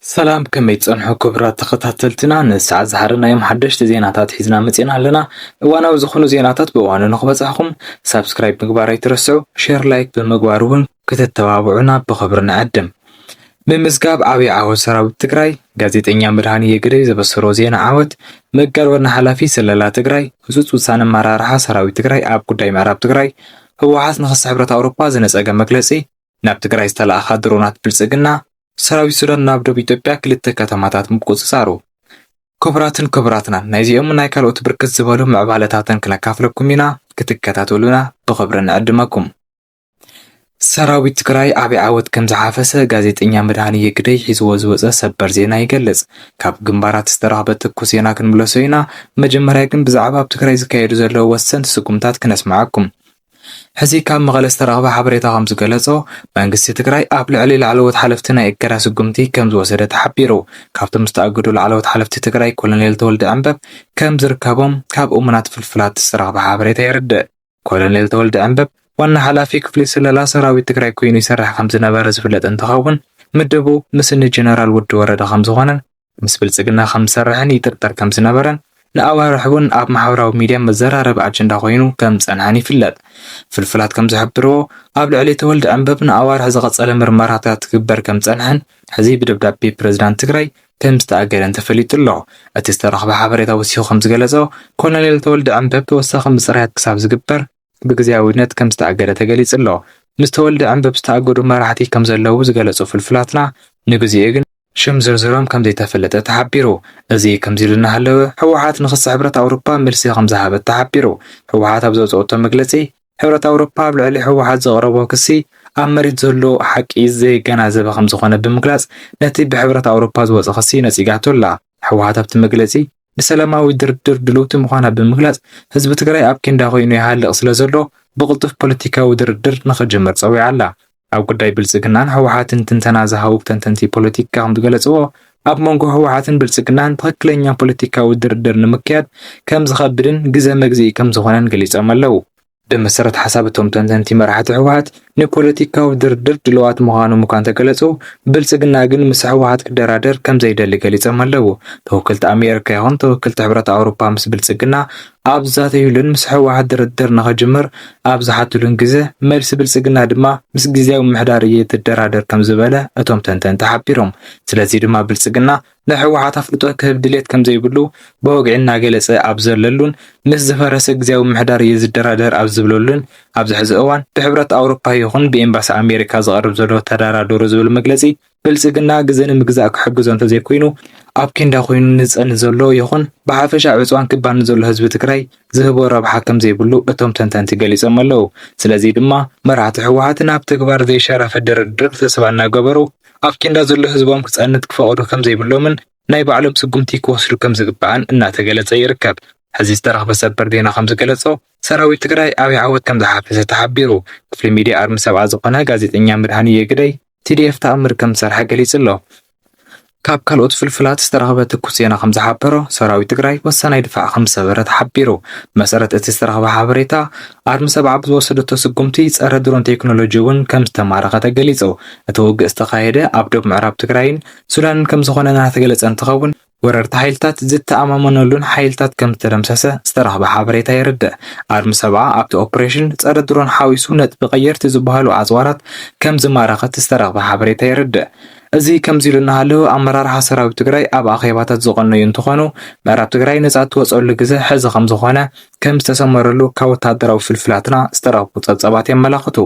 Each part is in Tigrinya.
سلام كم يتصنحوا كبرات تخطاتلتنا نسعى زهرنا يوم حدشت زيناتات حزنا متينا لنا وانا وزخونو زيناتات بوانا نخبصاكم سبسكرايب مقبار يترسعوا شير لايك بالمقبارون كتتوابعنا بخبرنا قدم بمزقاب عوي عاود سراوي تقراي غازيتينيا مدهاني يقري زبسرو زينا عاود مقار ورنا حلافي سللا تقراي خصوص وسانا مرارحا سراوي تقراي عاب قداي معراب تقراي هو عاس نخص حبرة أوروبا زنساقا مقلسي ناب تقراي استلاقا درونات بلسقنا سراوي سودان ናብ ደቡብ ኢትዮጵያ ክልተ ከተማታት ምቁጽጻሩ ክብራትና ናይዚኦም ናይ ካልኦት ብርክት ዝበሉ ምዕባለታትን ክነካፍለኩም ኢና ክትከታተሉና ብኽብርን ዕድመኩም ሰራዊት ትግራይ ዓብይ ዓወት ከም ዝሓፈሰ ጋዜጠኛ መድሃኒ የግደይ ሒዝዎ ዝወፀ ሰበር ዜና ይገልጽ ካብ ግንባራት ዝተረኸበ ትኩስ ዜና ክንብለሶ ኢና መጀመርያ ግን ብዛዕባ ኣብ ትግራይ ዝካየዱ ዘለዉ ወሰንቲ ስጉምታት ክነስማዓኩም ሕዚ ካብ መቐለ ዝተረኸበ ሓበሬታ ከም ዝገለጾ መንግስቲ ትግራይ ኣብ ልዕሊ ላዕለዎት ሓለፍቲ ናይ እገዳ ስጉምቲ ከም ዝወሰደ ተሓቢሩ ካብቶም ዝተኣገዱ ላዕለዎት ሓለፍቲ ትግራይ ኮሎኔል ተወልደ ዕንበብ ከም ዝርከቦም ካብ እሙናት ፍልፍላት ዝተረኸበ ሓበሬታ የርድእ ኮሎኔል ተወልደ ዕንበብ ዋና ሓላፊ ክፍሊ ስለላ ሰራዊት ትግራይ ኮይኑ ይሰርሕ ከም ዝነበረ ዝፍለጥ እንትኸውን ምድቡ ምስኒ ጀነራል ውድ ወረዳ ከም ዝኾነን ምስ ብልጽግና ከም ዝሰርሕን ይጥርጠር ከም ዝነበረን ንኣዋርሕ እውን ኣብ ማሕበራዊ ሚድያ መዘራረቢ ኣጀንዳ ኮይኑ ከም ጸንሐን ይፍለጥ ፍልፍላት ከም ዝሕብርዎ ኣብ ልዕሊ ተወልደ ዕንበብ ንኣዋርሕ ዝቐጸለ ምርመራታት ክግበር ከም ጸንሐን ሕዚ ብደብዳቤ ፕረዚዳንት ትግራይ ከም ዝተኣገደን ተፈሊጡ ኣሎ እቲ ዝተረኸበ ሓበሬታ ወሲኹ ከም ዝገለጾ ኮሎኔል ተወልደ ዕንበብ ተወሳኺ ምጽራያት ክሳብ ዝግበር ብግዚያዊነት ከም ዝተኣገደ ተገሊጹ ኣሎ ምስ ተወልደ ዕንበብ ዝተኣገዱ መራሕቲ ከም ዘለዉ ዝገለጹ ፍልፍላትና ንግዚኡ ግን ሽም ዝርዝሮም ከም ዘይተፈለጠ ተሓቢሩ እዚ ከም ዝልና ሃለወ ሕወሓት ንኽስ ሕብረት ኣውሮፓ መልሲ ከም ዝሃበት ተሓቢሩ ሕወሓት ኣብ ዘውፅኦቶ መግለጺ ሕብረት ኣውሮፓ ኣብ ልዕሊ ሕወሓት ዘቕረቦ ክሲ ኣብ መሬት ዘሎ ሓቂ ዘይገናዘበ ከም ዝኾነ ብምግላጽ ነቲ ብሕብረት ኣውሮፓ ዝወፀ ክሲ ነጺጋቶ ኣላ ሕወሓት ኣብቲ መግለጺ ንሰላማዊ ድርድር ድልውቲ ምዃና ብምግላጽ ህዝቢ ትግራይ ኣብ ኬንዳ ኮይኑ ይሃልቕ ስለ ዘሎ ብቕልጡፍ ፖለቲካዊ ድርድር ንኽጅምር ፀዊዓ ኣላ ኣብ ጉዳይ ብልጽግናን ሕወሓትን ትንተና ዝሃቡ ተንተንቲ ፖለቲካ ከም ዝገለጽዎ ኣብ መንጎ ሕወሓትን ብልጽግናን ትኽክለኛ ፖለቲካዊ ድርድር ንምክያድ ከም ዝኸብድን ግዜ መግዝኢ ከም ዝኾነን ገሊጾም ኣለዉ ብመሰረት ሓሳብ እቶም ተንተንቲ መራሕቲ ሕወሓት ንፖለቲካዊ ድርድር ድልዋት ምዃኖም እኳ እንተገለጹ ብልጽግና ግን ምስ ሕወሓት ክደራደር ከም ዘይደሊ ገሊጾም ኣለዉ ተወከልቲ ኣሜሪካ ይኹን ተወከልቲ ሕብረት ኣውሮፓ ምስ ብልጽግና ኣብ ዛተዩልን ምስ ሕወሓት ድርድር ንኽጅምር ኣብ ዝሓትሉን ግዜ መልሲ ብልጽግና ድማ ምስ ግዜያዊ ምምሕዳር እየ ትደራደር ከም ዝበለ እቶም ተንተንቲ ሓቢሮም ስለዚ ድማ ብልጽግና ንሕወሓት ኣፍልጦ ክህብ ድሌት ከም ዘይብሉ ብወግዒ እናገለጸ ኣብ ዘለሉን ምስ ዝፈረሰ ግዜያዊ ምምሕዳር እየ ዝደራደር ኣብ ዝብለሉን ኣብዚ ሕዚ እዋን ብሕብረት ኣውሮፓ ይኹን ብኤምባሲ ኣሜሪካ ዝቐርብ ዘሎ ተደራደሩ ዝብል መግለጺ ብልጽግና ግዜ ንምግዛእ ክሕግዞ እንተዘይኮይኑ ኣብ ኬንዳ ኮይኑ ንጸንሕ ዘሎ ይኹን ብሓፈሻ ዕፅዋን ክባን ዘሎ ህዝቢ ትግራይ ዝህቦ ረብሓ ከም ዘይብሉ እቶም ተንተንቲ ገሊጾም ኣለዉ ስለዚ ድማ መራሕቲ ሕወሓት ናብ ተግባር ዘይሸረፈ ድርድር ተስፋ እናገበሩ ኣብ ኬንዳ ዘሎ ህዝቦም ክጸንት ክፈቕዱ ከም ዘይብሎምን ናይ ባዕሎም ስጉምቲ ክወስዱ ከም ዝግባአን እናተገለጸ ይርከብ ሕዚ ዝተረኸበ ሰበር ዜና ከም ዝገለጾ ሰራዊት ትግራይ ዓብይ ዓወት ከም ዝሓፈሰ ተሓቢሩ ክፍሊ ሚድያ ኣርሚ ሰብኣ ዝኾነ ጋዜጠኛ መድሃኒ የግደይ TDF ተኣምር ከም ዝሰርሐ ገሊጹ ኣሎ ካብ ካልኦት ፍልፍላት ዝተረኸበ ትኩስ ዜና ከም ዝሓበሮ ሰራዊት ትግራይ ወሳናይ ድፋዕ ከም ዝሰበረ ተሓቢሩ መሰረት እቲ ዝተረኸበ ሓበሬታ ኣርሚ ሰብዓ ብዝወሰደቶ ስጉምቲ ፀረ ድሮን ቴክኖሎጂ እውን ከም ዝተማረኸ ተገሊጹ እቲ ውግእ ዝተኻየደ ኣብ ደቡብ ምዕራብ ትግራይን ሱዳንን ከም ዝኾነ እናተገለጸ እንትኸውን ወረርቲ ሓይልታት ዝተኣማመነሉን ሓይልታት ከም ዝተደምሰሰ ዝተረኸበ ሓበሬታ የርድእ ኣርሚ ሰብዓ ኣብቲ ኦፕሬሽን ፀረ ድሮን ሓዊሱ ነጥቢ ቀየርቲ ዝበሃሉ ኣጽዋራት ከም ዝማረኸት ዝተረኸበ ሓበሬታ የርድእ እዚ ከም ኢሉ እናሃለወ ኣመራርሓ ሰራዊት ትግራይ ኣብ ኣኼባታት ዝቐነዩ እንትኾኑ ምዕራብ ትግራይ ነጻ ትወፅሉ ግዜ ሕዚ ከም ዝኾነ ከም ዝተሰመረሉ ካብ ወታደራዊ ፍልፍላትና ዝተረኸቡ ጸብጻባት የመላኽቱ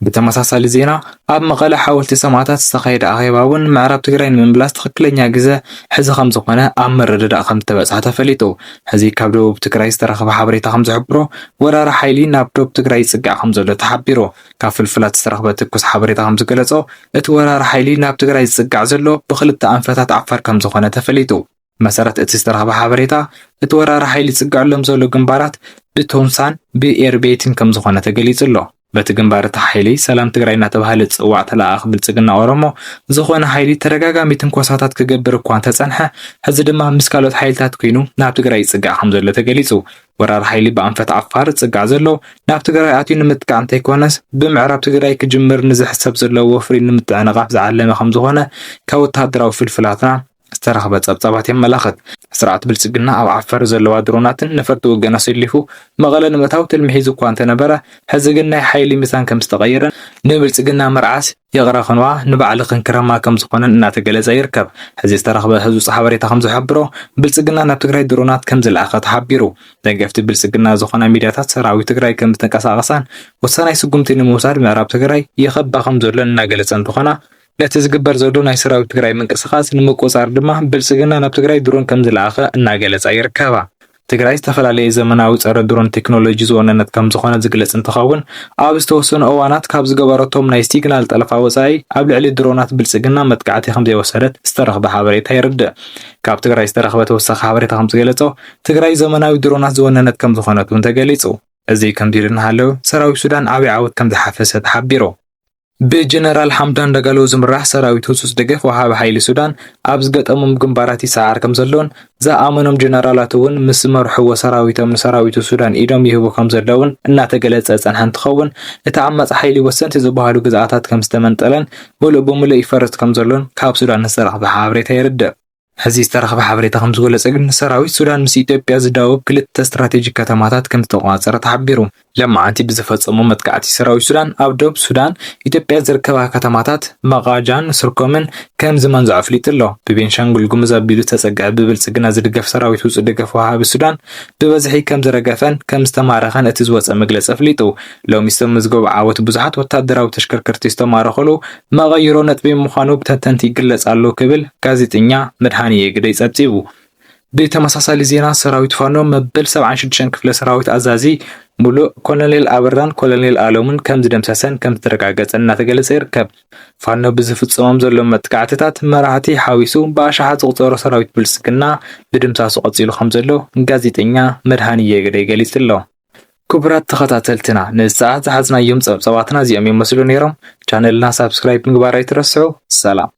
ብተመሳሳሊ ዜና ኣብ መቐለ ሓወልቲ ሰማዕታት ዝተኻየደ ኣኼባ እውን ምዕራብ ትግራይ ንምምላስ ትኽክለኛ ግዜ ሕዚ ከም ዝኾነ ኣብ መረዳዳእ ከም ዝተበጽሐ ተፈሊጡ ሕዚ ካብ ደቡብ ትግራይ ዝተረኸበ ሓበሬታ ከም ዝሕብሮ ወራሪ ሓይሊ ናብ ደቡብ ትግራይ ይጽጋዕ ከም ዘሎ ተሓቢሩ ካብ ፍልፍላት ዝተረኸበ ትኩስ ሓበሬታ ከም ዝገለጾ እቲ ወራሪ ሓይሊ ናብ ትግራይ ዝጽጋዕ ዘሎ ብኽልተ ኣንፈታት ዓፋር ከም ዝኾነ ተፈሊጡ መሰረት እቲ ዝተረኸበ ሓበሬታ እቲ ወራሪ ሓይሊ ዝጽጋዓሎም ዘሎ ግንባራት ብቶምሳን ብኤርቤትን ከም ዝኾነ ተገሊጹ ኣሎ በቲ ግንባር እቲ ሓይሊ ሰላም ትግራይ እናተባህለ ዝፅዋዕ ተላኣኽ ብልፅግና ኦሮሞ ዝኾነ ሓይሊ ተደጋጋሚ ትንኮሳታት ክገብር እኳ እንተፀንሐ ሕዚ ድማ ምስ ካልኦት ሓይልታት ኮይኑ ናብ ትግራይ ይፅጋዕ ከም ዘሎ ተገሊጹ። ወራሪ ሓይሊ ብኣንፈት ዓፋር ዝፅጋዕ ዘሎ ናብ ትግራይ ኣትዩ ንምጥቃዕ እንተይኮነስ ብምዕራብ ትግራይ ክጅምር ንዝሕሰብ ዘለዎ ፍሪ ንምትዕንቓፍ ዝዓለመ ከም ዝኾነ ካብ ወተሃደራዊ ፍልፍላትና ዝተረኸበ ጸብጻባት የመላኽት። ስርዓት ብልጽግና ኣብ ዓፋር ዘለዋ ድሮናትን ነፈርቲ ወገን ኣሰሊፉ መቐለ ንምእታው ትልሚ ሒዙ እኳ እንተነበረ ሕዚ ግን ናይ ሓይሊ ሚዛን ከም ዝተቐየረን ንብልጽግና መርዓስ የቕረ ክንዋ ንባዕሊ ክንክረማ ከም ዝኾነን እናተገለጸ ይርከብ። ሕዚ ዝተረኸበ ህዝቢ ሓበሬታ ከም ዝሕብሮ ብልጽግና ናብ ትግራይ ድሮናት ከም ዝለኣኸ ተሓቢሩ። ደገፍቲ ብልጽግና ዝኾና ሚድያታት ሰራዊት ትግራይ ከም ዝተንቀሳቐሳን ወሳናይ ስጉምቲ ንምውሳድ ምዕራብ ትግራይ ይኸባ ከም ዘሎን እናገለጸ እንትኾና ነቲ ዝግበር ዘሎ ናይ ሰራዊት ትግራይ ምንቅስቓስ ንምቁፃር ድማ ብልጽግና ናብ ትግራይ ድሮን ከም ዝለኣኸ እናገለጸ ይርከባ። ትግራይ ዝተፈላለየ ዘመናዊ ፀረ ድሮን ቴክኖሎጂ ዝወነነት ከም ዝኾነ ዝግለጽ እንትኸውን ኣብ ዝተወሰኑ እዋናት ካብ ዝገበረቶም ናይ ሲግናል ጠለፋ ወፃኢ ኣብ ልዕሊ ድሮናት ብልጽግና መጥቃዕቲ ከም ዘይወሰደት ዝተረኽበ ሓበሬታ ይርድእ። ካብ ትግራይ ዝተረኽበ ተወሳኺ ሓበሬታ ከም ዝገለጾ ትግራይ ዘመናዊ ድሮናት ዝወነነት ከም ዝኾነት እውን ተገሊጹ። እዚ ከምዚ ኢሉ እናሃለወ ሰራዊት ሱዳን ዓብዪ ዓወት ከም ዝሓፈሰ ተሓቢሩ። ብጀነራል ሓምዳን ደጋሎ ዝምራሕ ሰራዊት ህጹጽ ደገፍ ወሃቢ ሓይሊ ሱዳን ኣብ ዝገጠሞም ግንባራት ይሰዓር ከም ዘሎን ዝኣመኖም ጀነራላት እውን ምስ መርሕዎ ሰራዊቶም ንሰራዊቱ ሱዳን ኢዶም ይህቡ ከም ዘለውን እናተገለጸ ጸንሐ እንትኸውን እቲ ዓማጺ ሓይሊ ወሰንቲ ዝበሃሉ ግዝኣታት ከም ዝተመንጠለን ሙሉእ ብሙሉእ ይፈርስ ከም ዘሎን ካብ ሱዳን ዝተረኸበ ሓበሬታ ይርድእ። ሕዚ ዝተረኸበ ሓበሬታ ከም ዝገለጸ ግን ሰራዊት ሱዳን ምስ ኢትዮጵያ ዝዳወብ ክልተ ስትራቴጂክ ከተማታት ከም ዝተቆጻጸረ ተሓቢሩ። ለማዓንቲ ብዝፈጸሙ መጥቃዕቲ ሰራዊት ሱዳን ኣብ ደቡብ ሱዳን ኢትዮጵያ ዝርከባ ከተማታት መቓጃን ስርኮምን ከም ዝመንዝዖ ኣፍሊጡ ኣሎ። ብቤንሻንጉል ጉሙዝ ኣቢሉ ተጸግዐ ብብልጽግና ዝድገፍ ሰራዊት ህጹጽ ደገፍ ወሃቢ ሱዳን ብበዝሒ ከም ዝረገፈን ከም ዝተማረኸን እቲ ዝወፀ መግለፂ ኣፍሊጡ። ሎሚ ዝተመዝገቡ ዓወት ብዙሓት ወታደራዊ ተሽከርከርቲ ዝተማረኸሉ መቐይሮ ነጥቢ ምዃኑ ብተንተንቲ ይግለጽ ኣሎ ክብል ጋዜጠኛ መድሃኒየ ግደይ ጸብጺቡ። ብተመሳሳሊ ዜና ሰራዊት ፋኖ መበል 76 ክፍለ ሰራዊት ኣዛዚ ሙሉእ ኮሎኔል ኣበራን ኮሎኔል ኣሎምን ከም ዝደምሰሰን ከም ዝተረጋገጸ እናተገለጸ ይርከብ። ፋኖ ብዝፍጸሞም ዘሎ መጥቃዕትታት መራሕቲ ሓዊሱ ብኣሽሓት ዝቑጸሩ ሰራዊት ብልጽግና ብድምሳሱ ቀጺሉ ከም ዘሎ ጋዜጠኛ መድሃኒየ ግደይ ገሊጹ ኣሎ። ክቡራት ተኸታተልትና ንሰዓት ዝሓዝናዮም ጸብጻባትና እዚኦም ይመስሉ ነይሮም። ቻነልና ሳብስክራይብ ምግባር ኣይትረስዑ። ሰላም።